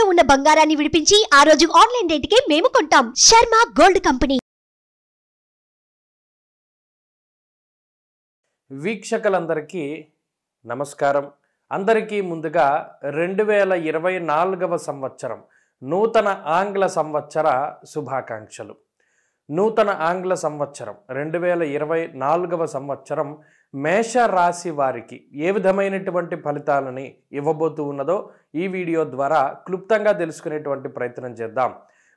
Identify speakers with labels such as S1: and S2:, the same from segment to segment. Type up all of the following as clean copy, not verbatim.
S1: తాకట్టులో ఉన్న బంగారాన్ని విడిపించి ఆ రోజు ఆన్లైన్ రేటుకే మేము కొంటాం. Sharma gold company.
S2: వీక్షకులందరికీ నమస్కారం. అందరికీ ముందుగా 2024వ సంవత్సరం నూతన ఆంగ్ల సంవత్సర శుభాకాంక్షలు. నూతన ఆంగ్ల సంవత్సరం 2024వ సంవత్సరం మేష రాశి వారికి ఏ విధమైనటువంటి ఫలితాలని ఇవ్వబోతూ ఉన్నదో ఈ వీడియో ద్వారా క్లుప్తంగా తెలుసుకునేటువంటి ప్రయత్నం చేద్దాం.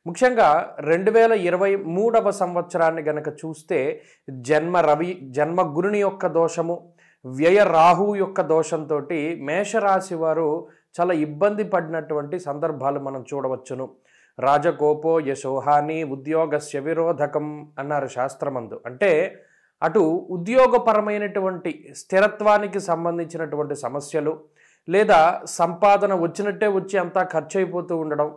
S2: ముఖ్యంగా 2023వ సంవత్సరాన్ని గనక చూస్తే జన్మ గురుని యొక్క దోషము, వ్యయ రాహు యొక్క దోషంతో మేషరాశి వారు చాలా ఇబ్బంది పడినటువంటి సందర్భాలు మనం చూడవచ్చును. రాజకోపో యశోహాని ఉద్యోగస్య విరోధకం అన్నారు శాస్త్రమందు. అంటే అటు ఉద్యోగపరమైనటువంటి స్థిరత్వానికి సంబంధించినటువంటి సమస్యలు, లేదా సంపాదన వచ్చినట్టే వచ్చి అంతా ఖర్చు అయిపోతూ ఉండడం,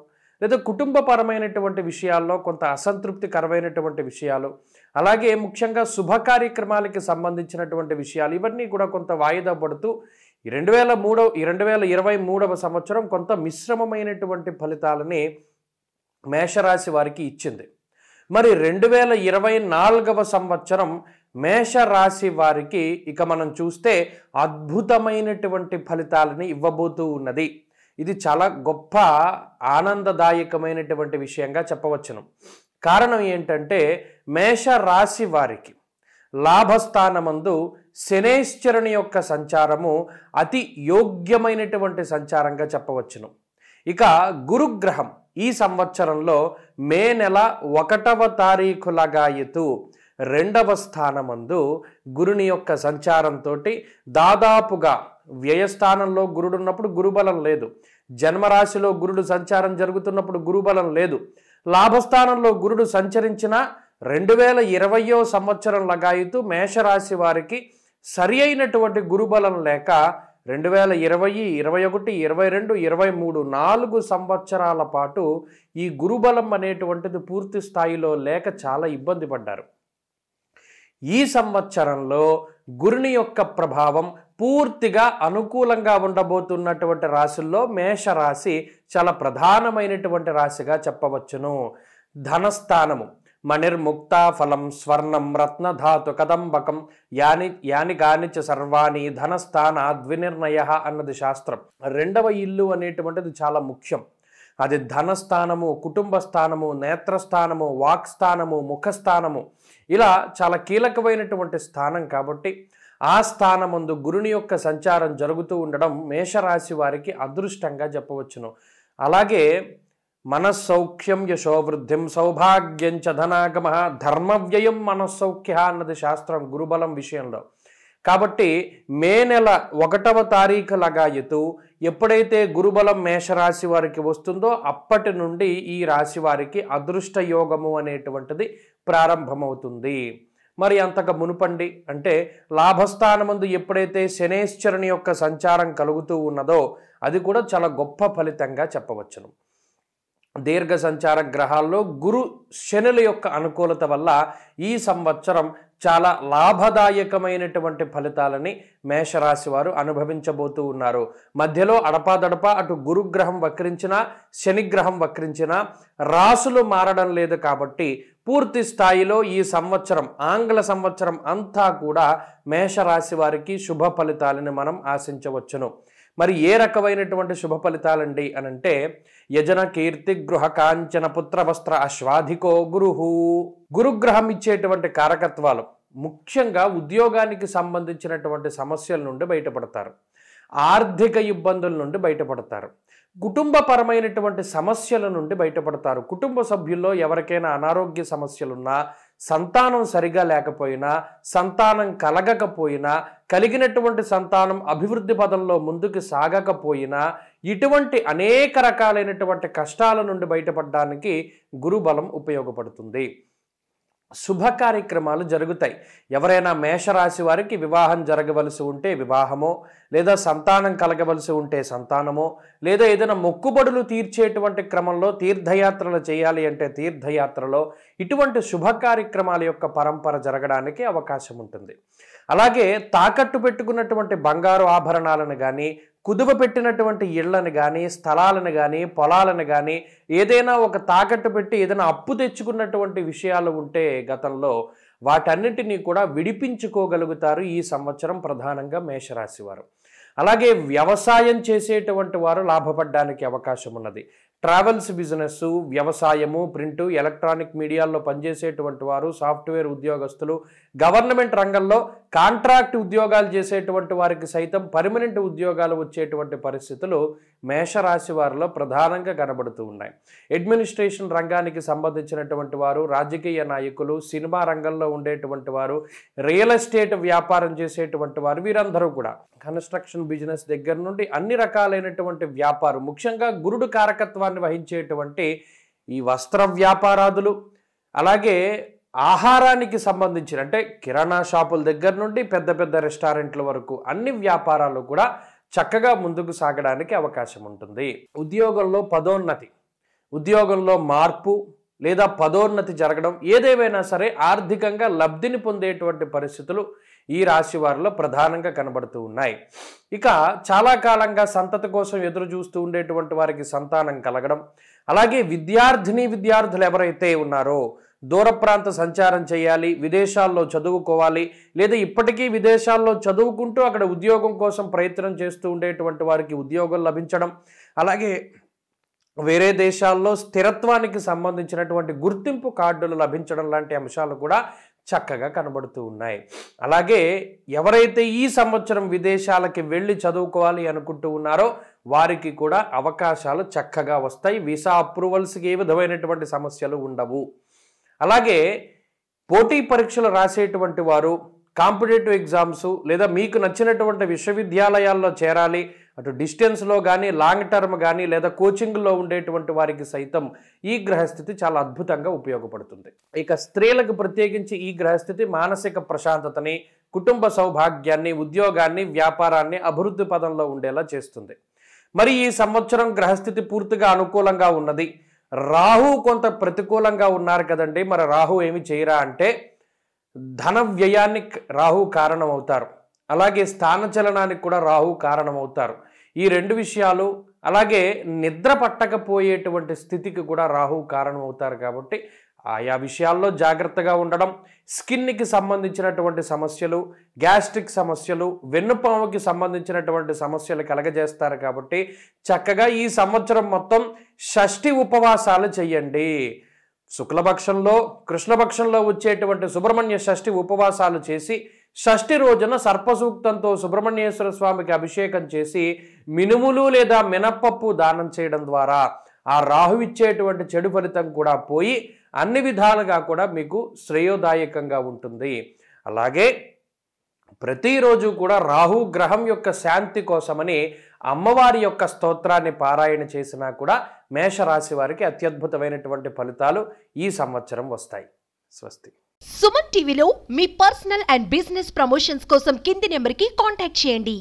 S2: లేదా కుటుంబపరమైనటువంటి విషయాల్లో కొంత అసంతృప్తికరమైనటువంటి విషయాలు, అలాగే ముఖ్యంగా శుభ కార్యక్రమాలకి సంబంధించినటువంటి విషయాలు, ఇవన్నీ కూడా కొంత వాయిదా పడుతూ 2023వ సంవత్సరం కొంత మిశ్రమమైనటువంటి ఫలితాలని మేషరాశి వారికి ఇచ్చింది. మరి 2024వ సంవత్సరం మేషరాశి వారికి ఇక మనం చూస్తే అద్భుతమైనటువంటి ఫలితాలని ఇవ్వబోతూ ఉన్నది. ఇది చాలా గొప్ప ఆనందదాయకమైనటువంటి విషయంగా చెప్పవచ్చును. కారణం ఏంటంటే మేషరాశి వారికి లాభస్థానమందు శనేశ్వరుని యొక్క సంచారము అతి యోగ్యమైనటువంటి సంచారంగా చెప్పవచ్చును. ఇక గురుగ్రహం ఈ సంవత్సరంలో మే నెల 1వ తారీఖు లగాయతు 2వ స్థానమందు గురుని యొక్క సంచారంతో దాదాపుగా వ్యయస్థానంలో గురుడు ఉన్నప్పుడు గురుబలం లేదు, జన్మరాశిలో గురుడు సంచారం జరుగుతున్నప్పుడు గురుబలం లేదు, లాభస్థానంలో గురుడు సంచరించిన 2020వ సంవత్సరం లగాయతు మేషరాశి వారికి సరి అయినటువంటి గురుబలం లేక 2020, 21, 22, 23 4 సంవత్సరాల పాటు ఈ గురుబలం అనేటువంటిది పూర్తి స్థాయిలో లేక చాలా ఇబ్బంది పడ్డారు. ఈ సంవత్సరంలో గురుని యొక్క ప్రభావం పూర్తిగా అనుకూలంగా ఉండబోతున్నటువంటి రాశుల్లో మేషరాశి చాలా ప్రధానమైనటువంటి రాశిగా చెప్పవచ్చును. ధనస్థానము మణిర్ముక్త ఫలం స్వర్ణం రత్నధాతు కదంబకం యాని కానిచ సర్వాణి ధనస్థాన ద్వినిర్ణయ అన్నది శాస్త్రం. 2వ ఇల్లు అనేటువంటిది చాలా ముఖ్యం. అది ధనస్థానము, కుటుంబ స్థానము, నేత్రస్థానము, వాక్స్థానము, ముఖస్థానము, ఇలా చాలా కీలకమైనటువంటి స్థానం. కాబట్టి ఆ స్థానమందు గురుని యొక్క సంచారం జరుగుతూ ఉండడం మేషరాశి వారికి అదృష్టంగా చెప్పవచ్చును. అలాగే మనస్సౌఖ్యం యశోవృద్ధిం సౌభాగ్యం చ ధనాగమ ధర్మవ్యయం మనస్సౌఖ్య అన్నది శాస్త్రం గురుబలం విషయంలో. కాబట్టి మే నెల 1వ తారీఖు లగాయతు ఎప్పుడైతే గురుబలం మేషరాశి వారికి వస్తుందో అప్పటి నుండి ఈ రాశి వారికి అదృష్ట యోగము అనేటువంటిది ప్రారంభమవుతుంది. మరి అంతగా మునుపండి అంటే లాభస్థానమందు ఎప్పుడైతే శనేశ్వరుని యొక్క సంచారం కలుగుతూ ఉన్నదో అది కూడా చాలా గొప్ప ఫలితంగా చెప్పవచ్చును. దీర్ఘ సంచార గ్రహాల్లో గురు శనుల యొక్క అనుకూలత వల్ల ఈ సంవత్సరం చాలా లాభదాయకమైనటువంటి ఫలితాలని మేషరాశి వారు అనుభవించబోతూ ఉన్నారు. మధ్యలో అడపాదడప అటు గురుగ్రహం వక్రించినా శనిగ్రహం వక్రించినా రాసులు మారడం లేదు. కాబట్టి పూర్తి స్థాయిలో ఈ సంవత్సరం ఆంగ్ల సంవత్సరం అంతా కూడా మేషరాశి వారికి శుభ ఫలితాలని మనం ఆశించవచ్చును. మరి ఏ రకమైనటువంటి శుభ ఫలితాలండి అనంటే యజన కీర్తి గృహ కాంచన పుత్ర వస్త్ర అశ్వాధికో గురుహు. గురుగ్రహం ఇచ్చేటువంటి కారకత్వాలు ముఖ్యంగా ఉద్యోగానికి సంబంధించినటువంటి సమస్యల నుండి బయటపడతారు, ఆర్థిక ఇబ్బందుల నుండి బయటపడతారు, కుటుంబపరమైనటువంటి సమస్యల నుండి బయటపడతారు. కుటుంబ సభ్యుల్లో ఎవరికైనా అనారోగ్య సమస్యలున్నా, సంతానం సరిగా లేకపోయినా, సంతానం కలగకపోయినా, కలిగినటువంటి సంతానం అభివృద్ధి పదంలో ముందుకు సాగకపోయినా, ఇటువంటి అనేక రకాలైనటువంటి కష్టాల నుండి బయటపడడానికి గురుబలం ఉపయోగపడుతుంది. శుభ కార్యక్రమాలు జరుగుతాయి. ఎవరైనా మేషరాశి వారికి వివాహం జరగవలసి ఉంటే వివాహమో, లేదా సంతానం కలగవలసి ఉంటే సంతానమో, లేదా ఏదైనా మొక్కుబడులు తీర్చేటువంటి క్రమంలో తీర్థయాత్రలు చేయాలి అంటే తీర్థయాత్రలో, ఇటువంటి శుభ కార్యక్రమాల యొక్క పరంపర జరగడానికి అవకాశం ఉంటుంది. అలాగే తాకట్టు పెట్టుకున్నటువంటి బంగారు ఆభరణాలను కానీ, కుదువ పెట్టినటువంటి ఇళ్లను కానీ, స్థలాలను కానీ, పొలాలను కానీ, ఏదైనా ఒక తాకట్టు పెట్టి ఏదైనా అప్పు తెచ్చుకున్నటువంటి విషయాలు ఉంటే గతంలో వాటన్నిటినీ కూడా విడిపించుకోగలుగుతారు ఈ సంవత్సరం ప్రధానంగా మేషరాశి వారు. అలాగే వ్యవసాయం చేసేటువంటి వారు లాభపడడానికి అవకాశం ఉన్నది. ట్రావెల్స్ బిజినెస్, వ్యవసాయము, ప్రింటు, ఎలక్ట్రానిక్ మీడియాల్లో పనిచేసేటువంటి వారు, సాఫ్ట్వేర్ ఉద్యోగస్తులు, గవర్నమెంట్ రంగంలో కాంట్రాక్ట్ ఉద్యోగాలు చేసేటువంటి వారికి సైతం పర్మనెంట్ ఉద్యోగాలు వచ్చేటువంటి పరిస్థితులు మేషరాశి వారిలో ప్రధానంగా కనబడుతూ ఉన్నాయి. అడ్మినిస్ట్రేషన్ రంగానికి సంబంధించినటువంటి వారు, రాజకీయ నాయకులు, సినిమా రంగంలో ఉండేటువంటి వారు, రియల్ ఎస్టేట్ వ్యాపారం చేసేటువంటి వారు, వీరందరూ కూడా కన్స్ట్రక్షన్ బిజినెస్ దగ్గర నుండి అన్ని రకాలైనటువంటి వ్యాపారం, ముఖ్యంగా గురుడు కారకత్వాన్ని వహించేటువంటి ఈ వస్త్ర వ్యాపారాదులు, అలాగే ఆహారానికి సంబంధించిన అంటే కిరాణా షాపుల దగ్గర నుండి పెద్ద పెద్ద రెస్టారెంట్ల వరకు అన్ని వ్యాపారాలు కూడా చక్కగా ముందుకు సాగడానికి అవకాశం ఉంటుంది. ఉద్యోగంలో పదోన్నతి, ఉద్యోగంలో మార్పు లేదా పదోన్నతి జరగడం, ఏదేమైనా సరే ఆర్థికంగా లబ్ధిని పొందేటువంటి పరిస్థితులు ఈ రాశి వారిలో ప్రధానంగా కనబడుతూ ఉన్నాయి. ఇక చాలా కాలంగా సంతతి కోసం ఎదురు చూస్తూ ఉండేటువంటి వారికి సంతానం కలగడం, అలాగే విద్యార్థులు ఎవరైతే ఉన్నారో దూర ప్రాంత సంచారం చేయాలి, విదేశాల్లో చదువుకోవాలి, లేదా ఇప్పటికీ విదేశాల్లో చదువుకుంటూ అక్కడ ఉద్యోగం కోసం ప్రయత్నం చేస్తూ ఉండేటువంటి వారికి ఉద్యోగం లభించడం, అలాగే వేరే దేశాల్లో స్థిరత్వానికి సంబంధించినటువంటి గుర్తింపు కార్డులు లభించడం లాంటి అంశాలు కూడా చక్కగా కనబడుతూ ఉన్నాయి. అలాగే ఎవరైతే ఈ సంవత్సరం విదేశాలకి వెళ్ళి చదువుకోవాలి అనుకుంటూ ఉన్నారో వారికి కూడా అవకాశాలు చక్కగా వస్తాయి. వీసా అప్రూవల్స్కి ఏ విధమైనటువంటి సమస్యలు ఉండవు. అలాగే పోటీ పరీక్షలు రాసేటువంటి వారు, కాంపిటేటివ్ ఎగ్జామ్స్ లేదా మీకు నచ్చినటువంటి విశ్వవిద్యాలయాల్లో చేరాలి, అటు డిస్టెన్స్లో కానీ లాంగ్ టర్మ్ కానీ లేదా కోచింగ్లో ఉండేటువంటి వారికి సైతం ఈ గ్రహస్థితి చాలా అద్భుతంగా ఉపయోగపడుతుంది. ఇక స్త్రీలకు ప్రత్యేకించి ఈ గ్రహస్థితి మానసిక ప్రశాంతతని, కుటుంబ సౌభాగ్యాన్ని, ఉద్యోగాన్ని, వ్యాపారాన్ని అభివృద్ధి పదంలో ఉండేలా చేస్తుంది. మరి ఈ సంవత్సరం గ్రహస్థితి పూర్తిగా అనుకూలంగా ఉన్నది. రాహు కొంత ప్రతికూలంగా ఉన్నారు కదండి. మరి రాహు ఏమి చేయరా అంటే ధన వ్యయానికి రాహు కారణం అవుతారు, అలాగే స్థానచలనానికి కూడా రాహు కారణమవుతారు. ఈ రెండు విషయాలు, అలాగే నిద్ర పట్టకపోయేటువంటి స్థితికి కూడా రాహు కారణమవుతారు. కాబట్టి ఆయా విషయాల్లో జాగ్రత్తగా ఉండడం, స్కిన్కి సంబంధించినటువంటి సమస్యలు, గ్యాస్ట్రిక్ సమస్యలు, వెన్నుపాముకి సంబంధించినటువంటి సమస్యలు కలగజేస్తారు. కాబట్టి చక్కగా ఈ సంవత్సరం మొత్తం షష్ఠి ఉపవాసాలు చెయ్యండి. శుక్లపక్షంలో, కృష్ణపక్షంలో వచ్చేటువంటి సుబ్రహ్మణ్య షష్ఠి ఉపవాసాలు చేసి షష్ఠి రోజున సర్పసూక్తంతో సుబ్రహ్మణ్యేశ్వర స్వామికి అభిషేకం చేసి మినుములు లేదా మినప్పప్పు దానం చేయడం ద్వారా ఆ రాహు ఇచ్చేటువంటి చెడు ఫలితం కూడా పోయి అన్ని విధాలుగా కూడా మీకు శ్రేయోదాయకంగా ఉంటుంది. అలాగే ప్రతిరోజు కూడా రాహు గ్రహం యొక్క శాంతి కోసమని అమ్మవారి యొక్క స్తోత్రాన్ని పారాయణ చేసినా కూడా మేషరాశి వారికి అత్యద్భుతమైనటువంటి ఫలితాలు ఈ సంవత్సరం వస్తాయి. స్వస్తి.
S1: సుమన్ టీవీలో మీ పర్సనల్ అండ్ బిజినెస్ ప్రమోషన్స్ కోసం కింది నెంబర్కి కాంటాక్ట్ చేయండి.